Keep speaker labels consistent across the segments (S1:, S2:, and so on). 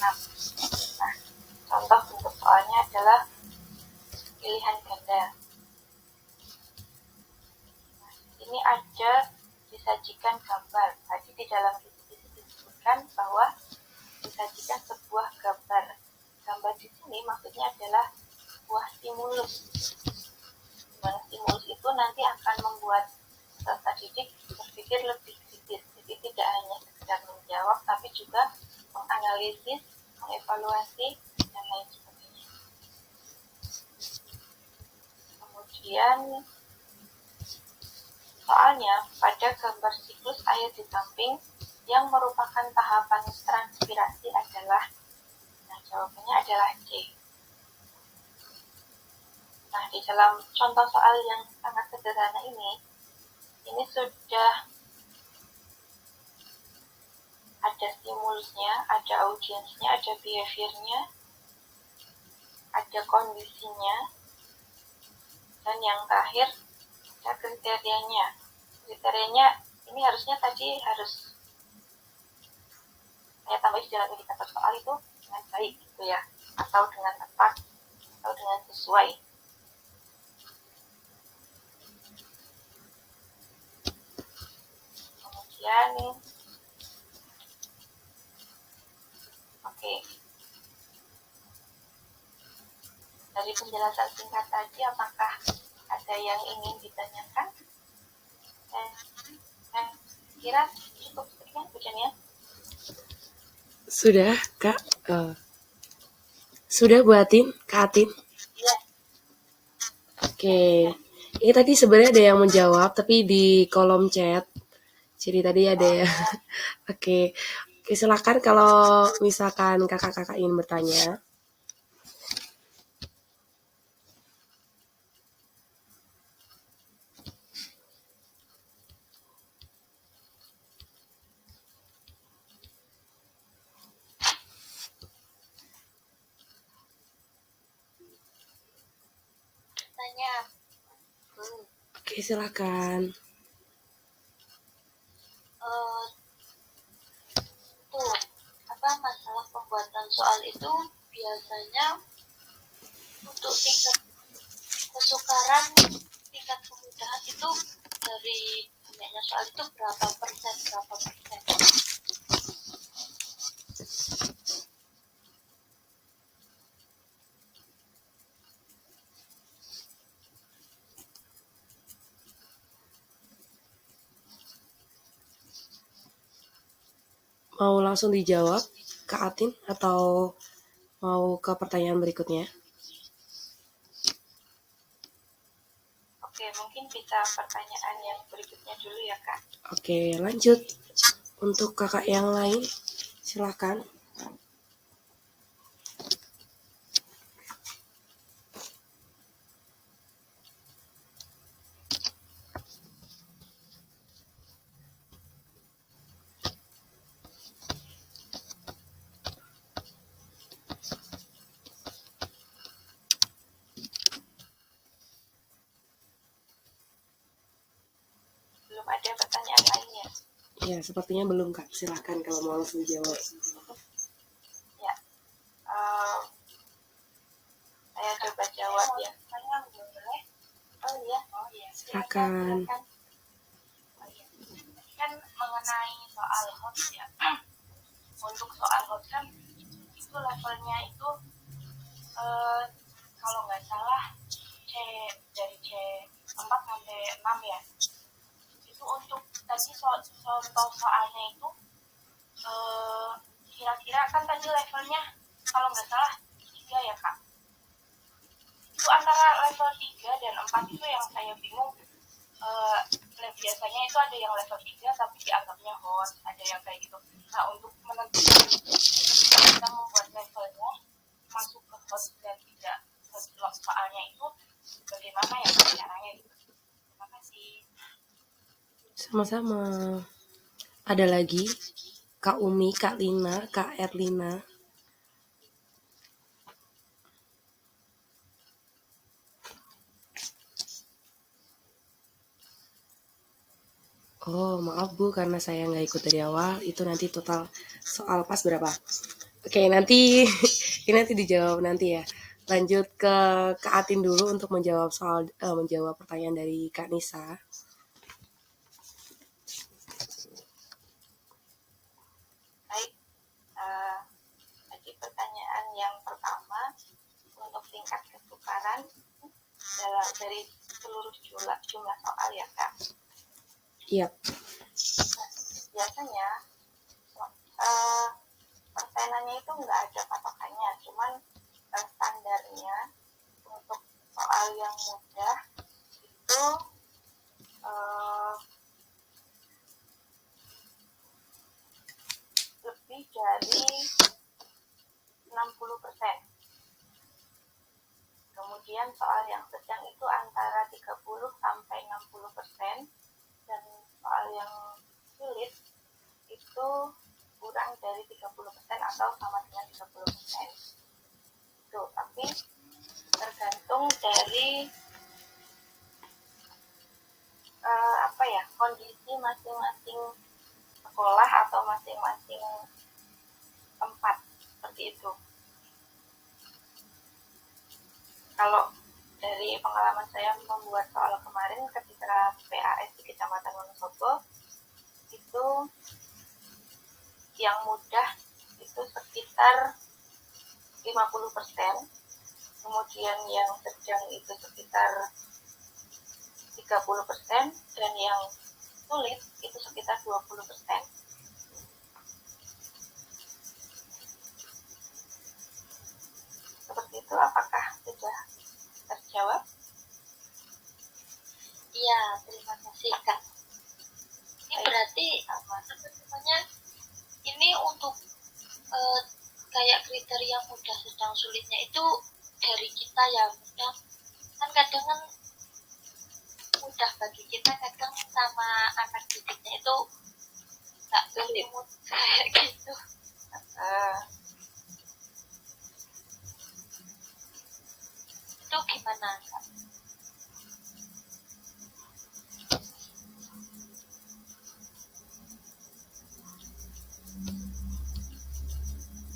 S1: 6. Nah, contoh bentuk soalnya adalah pilihan ganda. Nah, ini ada disajikan gambar. Tadi di dalam kisi-kisi disebutkan bahwa disajikan sebuah gambar. Gambar di sini maksudnya adalah sebuah stimulus. Dimana stimulus itu nanti akan membuat peserta didik berpikir lebih kritis. Jadi tidak hanya sekedar menjawab, tapi juga menganalisis, mengevaluasi, dan lain sebagainya. Kemudian soalnya pada gambar siklus air di samping yang merupakan tahapan transpirasi adalah, nah jawabannya adalah C. Nah, di dalam contoh soal yang sangat sederhana ini sudah ada stimulusnya, ada audiensnya, ada behaviornya, ada kondisinya, dan yang terakhir ada kriterianya. Kriterianya ini harusnya tadi harus saya tambahin di dalam indikator soal itu dengan baik gitu ya, atau dengan tepat, atau dengan sesuai. Kemudian dari penjelasan singkat tadi, apakah ada yang ingin ditanyakan? Kira cukup sekian ujiannya?
S2: Sudah, Kak. Sudah buatin, Kak Atin?
S1: Iya.
S2: Oke. Ini tadi sebenarnya ada yang menjawab, tapi di kolom chat. Jadi tadi ada ya. Oke. Oke, silakan kalau misalkan kakak-kakak ingin bertanya. Oke, silakan.
S1: Masalah pembuatan soal itu biasanya untuk tingkat kesukaran, tingkat kemudahan itu dari banyaknya soal itu berapa persen?
S2: Mau langsung dijawab, Kak Atin, atau mau ke pertanyaan berikutnya?
S1: Oke, mungkin bisa pertanyaan yang berikutnya dulu ya, Kak.
S2: Oke, lanjut. Untuk kakak yang lain, silakan.
S1: Belum ada pertanyaan lainnya?
S2: Ya, sepertinya belum, Kak. Silakan kalau mau langsung dijawab.
S1: Ya, saya coba jawab ya. Oh iya.
S2: Silakan.
S1: Kan mengenai soal host ya. Untuk soal host kan itu levelnya itu kalau nggak salah dari C4 sampai 6 ya. Itu untuk tadi contoh soalnya itu kira-kira kan tadi levelnya kalau nggak salah 3 ya, Kak. Itu antara level 3 dan 4 itu yang saya bingung. Biasanya itu ada yang level 3 tapi dianggapnya host, ada yang kayak gitu. Nah, untuk menentukan kita membuat levelnya masuk ke host dan tidak host soalnya itu bagaimana ya caranya gitu. Terima kasih.
S2: Sama-sama. Ada lagi? Kak Umi, Kak Lina, Kak Erlina. Oh, maaf Bu, karena saya nggak ikut dari awal. Itu nanti total soal pas berapa? Oke, nanti ini nanti dijawab nanti ya. Lanjut ke Kak Atin dulu untuk menjawab pertanyaan dari Kak Nisa.
S1: Baik, eh, jadi pertanyaan yang pertama untuk tingkat kesukaran dari seluruh jumlah soal ya Kak.
S2: Iya.
S1: Nah, biasanya persenannya itu nggak ada patokannya, cuman standarnya untuk soal yang mudah itu lebih dari 60%. Kemudian soal yang sedang itu antara 30 sampai 60%, dan soal yang sulit itu kurang dari 30% atau sama dengan 30%. Tuh, tapi tergantung dari kondisi masing-masing sekolah atau masing-masing tempat, seperti itu. Kalau dari pengalaman saya membuat soal kemarin ketika PAS di Kecamatan Wonosobo, itu yang mudah itu sekitar 50%, kemudian yang sedang itu sekitar 30%, dan yang sulit itu sekitar 20%. Seperti itu, apakah sudah terjawab?
S3: Iya, terima kasih Kak. Ini berarti sebenarnya ini untuk kayak kriteria mudah sedang sulitnya itu dari kita ya, mudah kan kadang kan mudah bagi kita, kadang sama anak didiknya itu nggak boleh mudah gitu. Itu gimana Kak?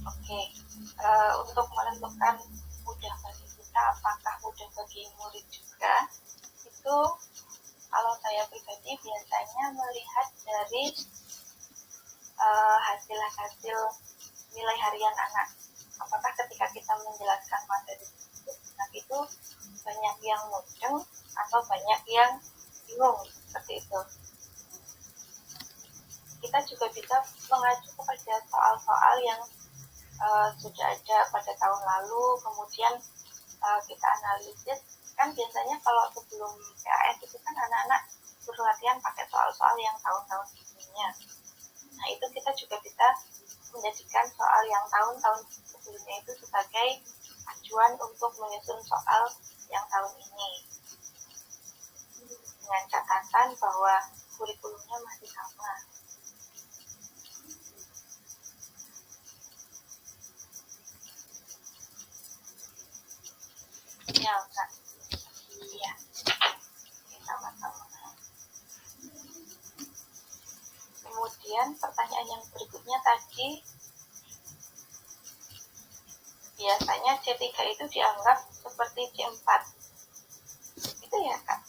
S1: Oke, untuk menentukan mudah bagi kita apakah mudah bagi murid juga, itu kalau saya pribadi biasanya melihat dari hasil nilai harian anak. Apakah ketika kita menjelaskan materi anak itu banyak yang mudeng atau banyak yang bingung, seperti itu. Kita juga bisa mengacu kepada soal-soal yang sudah ada pada tahun lalu, kemudian kita analisis. Kan biasanya kalau sebelum PAS itu kan anak-anak berlatihan pakai soal-soal yang tahun-tahun sebelumnya. Nah, itu kita juga bisa menjadikan soal yang tahun-tahun sebelumnya itu sebagai acuan untuk menyusun soal yang tahun ini, dengan catatan bahwa kurikulumnya masih sama. Ya, Kak. Iya. Sama-sama. Kemudian pertanyaan yang berikutnya tadi, biasanya C3 itu dianggap seperti C4. Itu ya, Kak?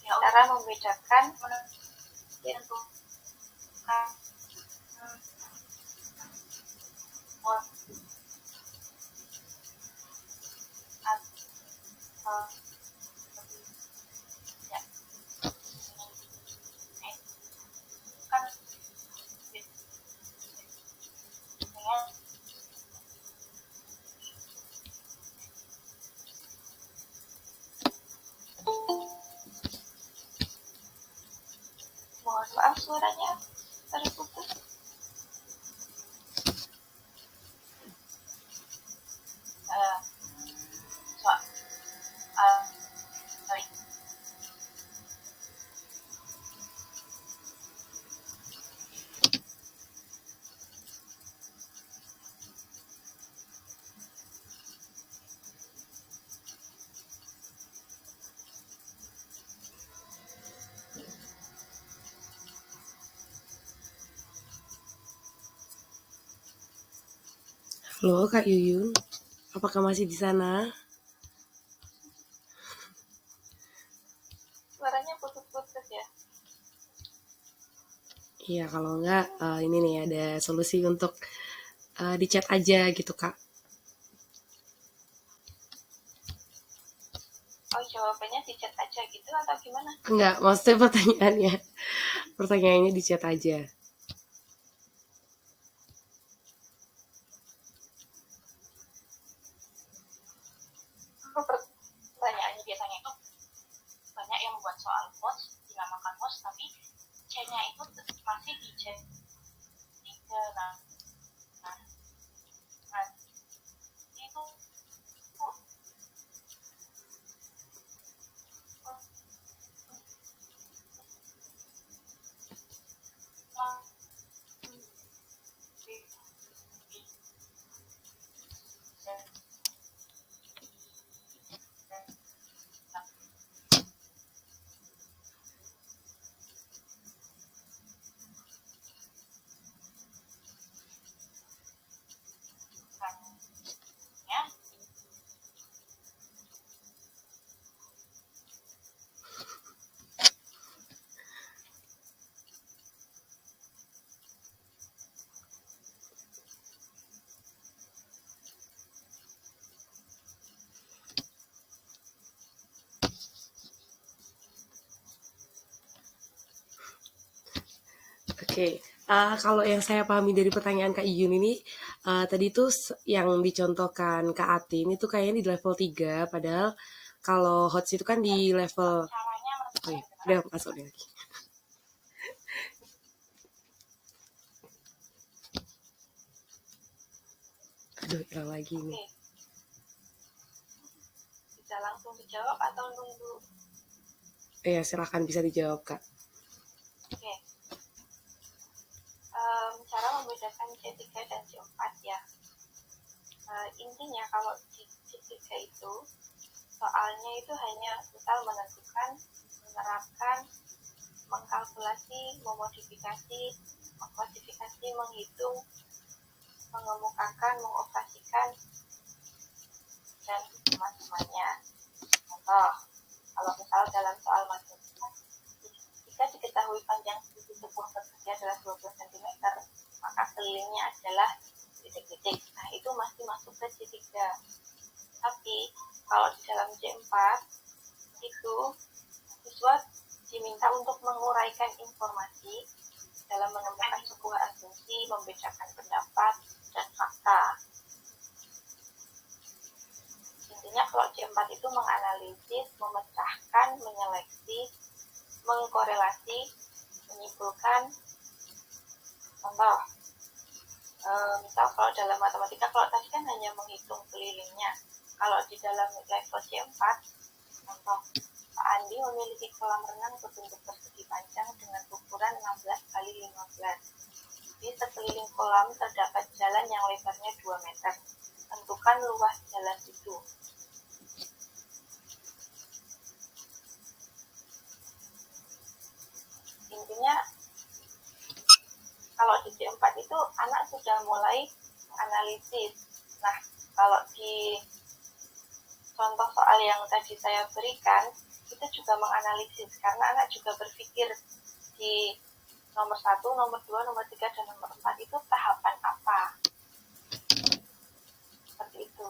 S1: Cara membedakan untuk mohon maaf suaranya terputus.
S2: Halo Kak Yuyun, apakah masih di sana?
S1: Suaranya putus-putus ya.
S2: Iya, kalau enggak ini nih ada solusi untuk di chat aja gitu Kak.
S1: Oh, jawabannya di chat aja gitu atau gimana?
S2: Enggak, maksudnya pertanyaannya di chat aja.
S1: Pertanyaannya biasanya itu banyak yang membuat soal host, dinamakan host, tapi C-nya itu masih di chat 3. Nah, itu ya.
S2: Oke, kalau yang saya pahami dari pertanyaan Kak Iyun ini, tadi tuh yang dicontohkan Kak Atin itu kayaknya di level 3, padahal kalau HOTS itu kan di level...
S1: Caranya
S2: Oh iya, udah masuk deh lagi. Aduh, hilang lagi nih.
S1: Oke, bisa langsung dijawab atau nunggu?
S2: Ya, silakan bisa dijawab Kak.
S1: Oke. Cara membedakan C3 dan C4 ya. Intinya kalau di C3 itu soalnya itu hanya misal menentukan, menerapkan, mengkalkulasi, memodifikasi, mengklasifikasi, menghitung, mengemukakan, mengoperasikan, dan teman-temannya. Contoh, kalau misal dalam soal matematika, jika diketahui panjang sisi sebuah pekerja adalah 12 cm, maka kelilingnya adalah titik-titik. Nah, itu masih masuk ke C3. Tapi, kalau di dalam C4, itu siswa diminta untuk menguraikan informasi dalam menemukan sebuah asumsi, membedakan pendapat, dan fakta. Intinya kalau C4 itu menganalisis, memecahkan, menyeleksi, mengkorelasi, menyimpulkan. Contoh, misal kalau dalam matematika, kalau tadi kan hanya menghitung kelilingnya. Kalau di dalam level C4, contoh, Pak Andi memiliki kolam renang berbentuk persegi panjang dengan ukuran 16 kali 15. Di sekeliling kolam terdapat jalan yang lebarnya 2 meter. Tentukan luas jalan itu. Intinya, kalau di C4 itu anak sudah mulai analisis. Nah, kalau di contoh soal yang tadi saya berikan, itu juga menganalisis, karena anak juga berpikir di nomor 1, nomor 2, nomor 3, dan nomor 4 itu tahapan apa. Seperti itu.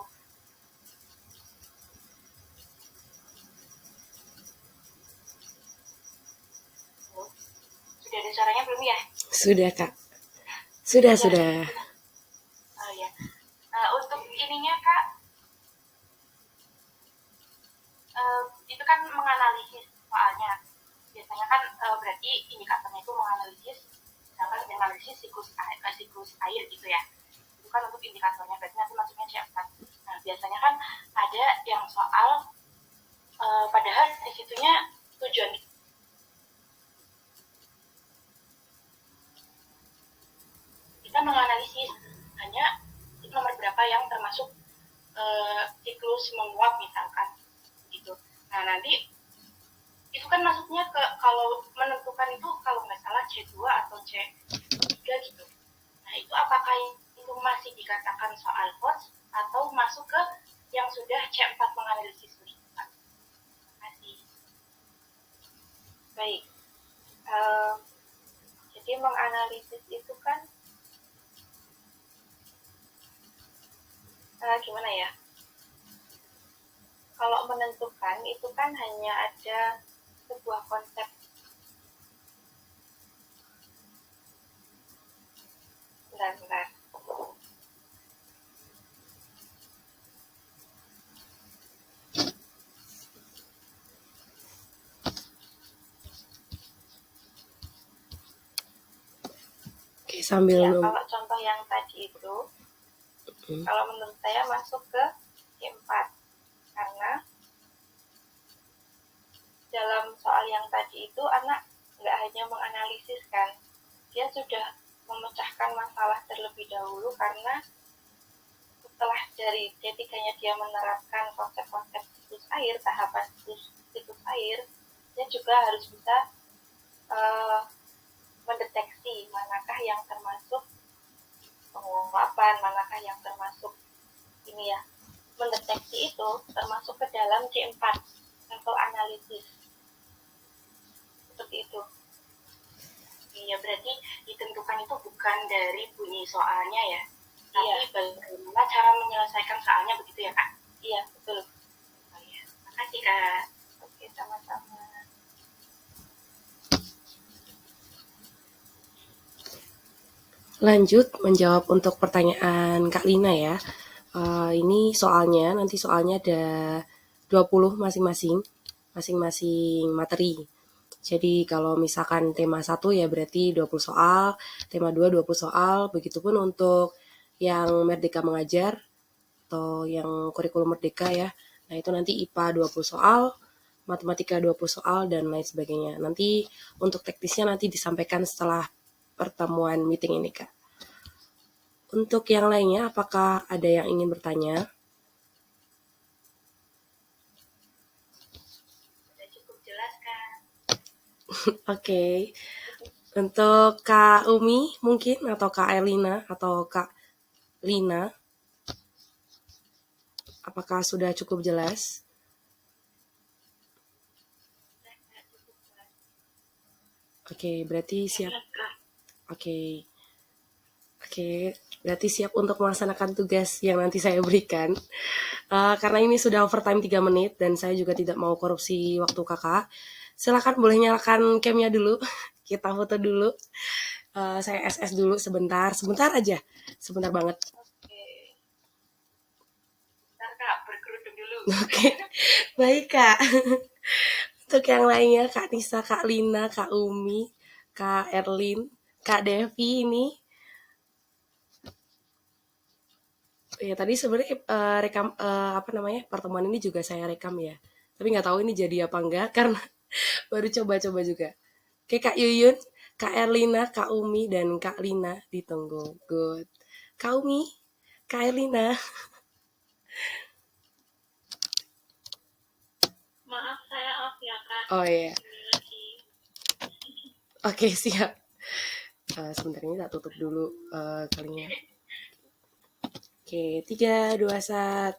S1: Sudah ada suaranya belum ya?
S2: Sudah Kak. Sudah.
S1: Oh ya. Untuk ininya Kak, itu kan menganalisis soalnya. Biasanya kan berarti indikatornya itu menganalisis, misalkan menganalisis siklus air gitu ya. Itu kan untuk indikatornya, berarti nanti masuknya C4. Nah, biasanya kan ada yang soal, padahal di situnya tujuan kita menganalisis hanya nomor berapa yang termasuk siklus menguap misalkan gitu. Nah, nanti itu kan masuknya ke, kalau menentukan itu kalau nggak salah C2 atau C3 gitu. Nah, itu apakah itu masih dikatakan soal host atau masuk ke yang sudah C4 menganalisis Terima kasih. Baik. Jadi menganalisis itu kan gimana ya? Kalau menentukan itu kan hanya ada sebuah konsep. Bentar.
S2: Oke, sambil
S1: Ya, kalau contoh yang tadi itu, kalau menurut saya masuk ke C4 karena dalam soal yang tadi itu anak nggak hanya menganalisis kan, dia sudah memecahkan masalah terlebih dahulu karena setelah dari D3-nya dia menerapkan konsep-konsep siklus air, tahapan siklus air, dia juga harus bisa mendeteksi manakah yang termasuk penguapan, manakah yang termasuk ini ya. Mendeteksi itu termasuk ke dalam C4, level analisis. Seperti itu. Iya, berarti ditentukan itu bukan dari bunyi soalnya ya, tapi bagaimana cara menyelesaikan soalnya, begitu ya Kak? Iya, betul. Oh, iya. Makasih Kak. Oke, sama-sama.
S2: lanjut menjawab untuk pertanyaan Kak Lina ya. Ini nanti soalnya ada 20 masing-masing materi. Jadi kalau misalkan tema 1 ya berarti 20 soal, tema 2 20 soal, begitupun untuk yang Merdeka Mengajar atau yang kurikulum Merdeka ya. Nah, itu nanti IPA 20 soal, matematika 20 soal, dan lain sebagainya. Nanti untuk teknisnya nanti disampaikan setelah pertemuan meeting ini, Kak. Untuk yang lainnya, apakah ada yang ingin bertanya?
S1: Sudah cukup jelas Kak.
S2: Oke. Untuk Kak Umi mungkin, atau Kak Elina, atau Kak Lina, apakah sudah cukup jelas? Oke, berarti siap. Oke, berarti siap untuk melaksanakan tugas yang nanti saya berikan. Karena ini sudah overtime 3 menit dan saya juga tidak mau korupsi waktu kakak. Silakan boleh nyalakan camnya dulu. Kita foto dulu. Saya SS dulu sebentar aja. Sebentar banget.
S1: Oke. Bentar Kak, berkerudung dulu.
S2: Oke, baik Kak. Untuk yang lainnya, Kak Nisa, Kak Lina, Kak Umi, Kak Erlin, Kak Devi ini. Ya tadi sebenarnya rekam pertemuan ini juga saya rekam ya. Tapi nggak tahu ini jadi apa enggak karena baru coba-coba juga. Oke Kak Yuyun, Kak Erlina, Kak Umi, dan Kak Lina ditunggu. Good. Kak Umi, Kak Erlina.
S3: Maaf, saya off ya Kak.
S2: Oh iya. Oke siap. Sebentar ini tak tutup dulu kalinya. Oke, 3, 2, 1.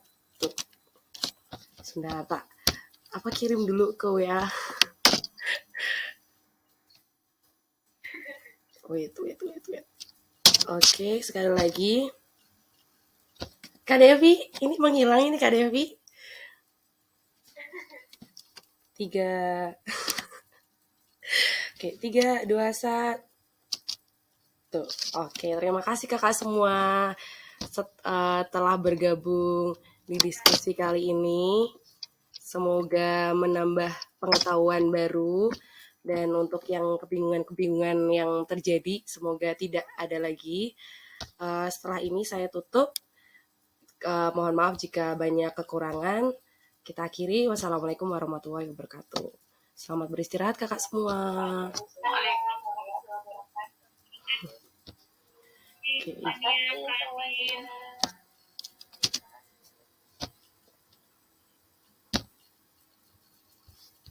S2: Sebentar, tak. Apa kirim dulu ke WA? Wait. Oke, sekali lagi. Kak Devi, ini menghilang ini Kak Devi. 3. Oke, 3, 2, 1. Oke, terima kasih kakak semua telah bergabung di diskusi kali ini. Semoga menambah pengetahuan baru, dan untuk yang kebingungan yang terjadi semoga tidak ada lagi. Setelah ini saya tutup. Mohon maaf jika banyak kekurangan. Kita akhiri. Wassalamualaikum warahmatullahi wabarakatuh. Selamat beristirahat kakak semua.
S1: Terima kasih semuanya.